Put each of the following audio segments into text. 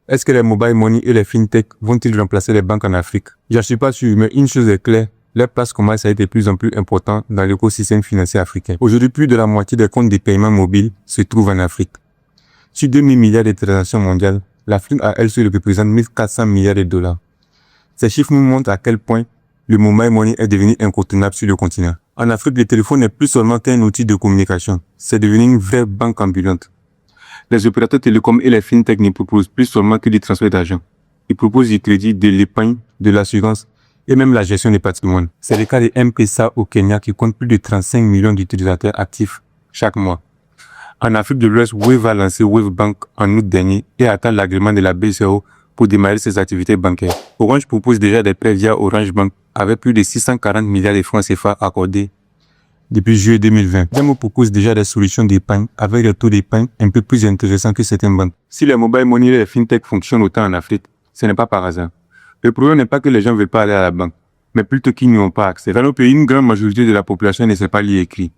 Est-ce que les mobile money et les fintech vont-ils remplacer les banques en Afrique? J'en suis pas sûr, mais une chose est claire, leur place commence à être de plus en plus importante dans l'écosystème financier africain. Aujourd'hui, plus de la moitié des comptes de paiement mobiles se trouvent en Afrique. Sur 2000 milliards de transactions mondiales, l'Afrique à elle seule représente 1400 milliards de dollars. Ces chiffres nous montrent à quel point le mobile money est devenu incontournable sur le continent. En Afrique, le téléphone n'est plus seulement qu'un outil de communication, c'est devenu une vraie banque ambulante. Les opérateurs télécoms et les fintech ne proposent plus seulement que du transfert d'argent. Ils proposent du crédit, de l'épargne, de l'assurance et même la gestion des patrimoines. C'est le cas de M-Pesa au Kenya qui compte plus de 35 millions d'utilisateurs actifs chaque mois. En Afrique de l'Ouest, Wave a lancé Wave Bank en août dernier et attend l'agrément de la BCEAO pour démarrer ses activités bancaires. Orange propose déjà des prêts via Orange Bank avec plus de 640 milliards de francs CFA accordés depuis juillet 2020. Demo propose déjà des solutions d'épargne avec des taux d'épargne un peu plus intéressants que certaines banques. Si les mobile money et les fintech fonctionnent autant en Afrique, ce n'est pas par hasard. Le problème n'est pas que les gens ne veulent pas aller à la banque, mais plutôt qu'ils n'y ont pas accès. Dans nos pays, une grande majorité de la population ne sait pas lire et écrire,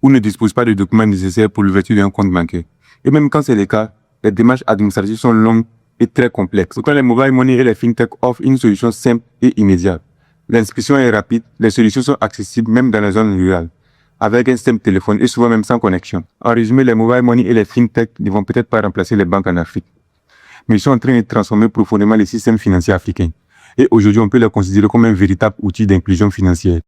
ou ne dispose pas des documents nécessaires pour l'ouverture d'un compte bancaire. Et même quand c'est le cas, les démarches administratives sont longues et très complexes. Pourtant, les mobile money et les fintech offrent une solution simple et immédiate. L'inscription est rapide, les solutions sont accessibles même dans les zones rurales, avec un simple téléphone et souvent même sans connexion. En résumé, les mobile money et les fintech ne vont peut-être pas remplacer les banques en Afrique, mais ils sont en train de transformer profondément les systèmes financiers africains. Et aujourd'hui, on peut les considérer comme un véritable outil d'inclusion financière.